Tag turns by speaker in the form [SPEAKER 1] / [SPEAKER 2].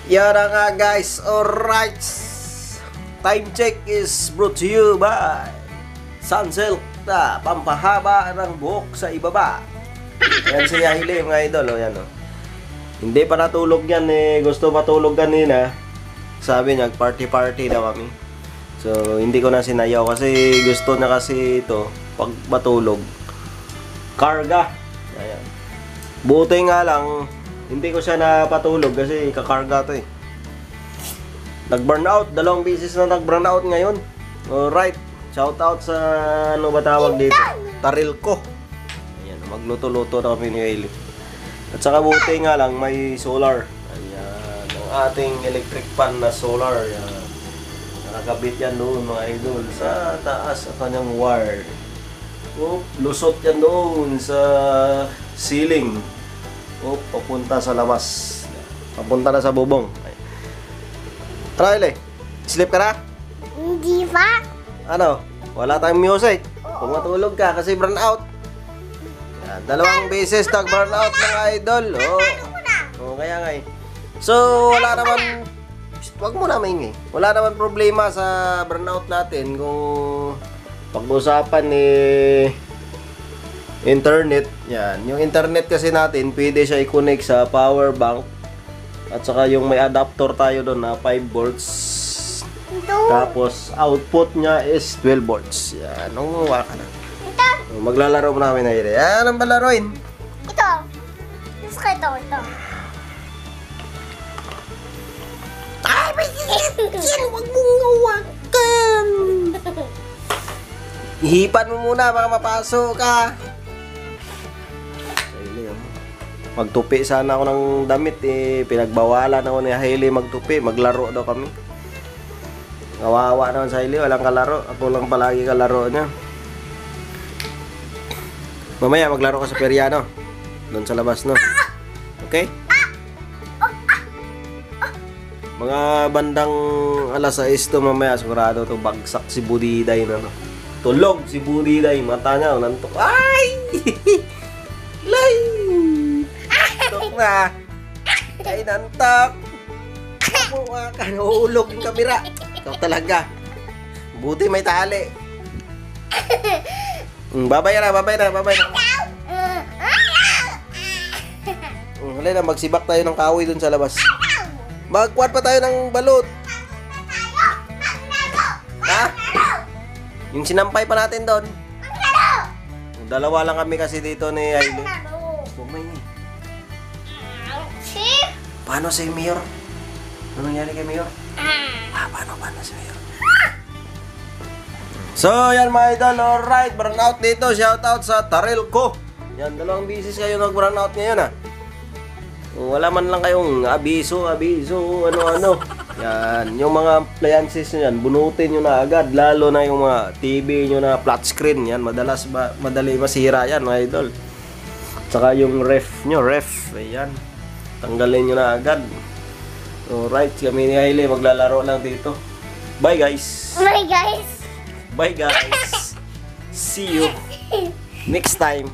[SPEAKER 1] Yan na nga guys, alright. Time check is brought to you by Sunsilk na pampahaba ng buhok sa ibaba. Yan si Yaeli mga idol, o yan o. Hindi pa natulog yan eh, gusto matulog kanina. Sabi niya, party daw kami. So, hindi ko na sinayaw kasi gusto niya kasi ito, pag matulog, karga. Ayan. Buti nga lang, hindi ko siya napatulog kasi kakarga to eh. Nag-burnout, 2 beses na nag-burnout ngayon. Alright, shout out sa ano ba tawag dito? Taril ko. Ayan, magluto-luto na kami ni Yaeli. At saka buti nga lang, may solar. Ayan, ang ating electric fan na solar. Ayan. Nakakabit yan doon mga idol sa taas ang kanyang wire. Lusot yan doon sa ceiling. Papunta sa labas. Papunta na sa bubong. Tara, sleep ka na?
[SPEAKER 2] Hindi pa.
[SPEAKER 1] Ano? Wala tayong music. Pumatulog ka kasi burnout. Yan, 2 beses nag-burnout mga idol. Kaya nga eh. So, wala naman. Wag mo na maingay. Wala naman problema sa burnout natin kung pag-usapan ni internet. Yan. Yung internet kasi natin, pwede siya i-connect sa power bank. At saka yung may adapter tayo doon na 5 volts. Tapos output niya is 12 volts. Yan, umuwa ka na.
[SPEAKER 2] Ito.
[SPEAKER 1] Maglalaro mo namin na yun. Yan ang palaroin.
[SPEAKER 2] Ito. Gusto ko ito.
[SPEAKER 1] Ay, may yan, wag mong ngawakan. Ihipan mo muna baka mapasok ka. Magtupi sana ako ng damit eh. Pinagbawalan ako ni Hailey magtupi. Maglaro daw kami. Kawawa naman sa Hailey. Walang kalaro. Ako lang palagi kalaro niya. Mamaya maglaro ka sa Periano. Doon sa labas, no? Okay? Mga bandang alas 6 to mamaya. Sigurado to bagsak si Budiday na, no? Tulog si Budiday. Mata niya. Nantok. Ay! Lay! Nantok na. Ay, nantok. Kamuha ka. Naulog yung kamera. Ikaw talaga. Buti may tali. Babay na. Hali na, magsibak tayo ng kahoy dun sa labas. Magkuhan pa tayo ng balot. Ha? Yung sinampay pa natin doon. Dalawa lang kami kasi dito ni Hailey. Paano si Mayor? Ano nangyari kay Mayor? Paano si Mayor? So, yan mga idol. Alright, burnout dito. Shoutout sa Taril ko. Yan, 2 beses kayo nag-burnout ngayon, ha. Wala man lang kayong abiso, ano. Yan, yung mga appliances nyo yan, bunutin nyo na agad. Lalo na yung mga TV nyo na flat screen. Yan, madali masira yan, mga idol. Tsaka yung ref nyo, ayan. Tanggalin nyo na agad. Alright, kami ni Hailey maglalaro lang dito. Bye guys.
[SPEAKER 2] Bye guys.
[SPEAKER 1] See you next time.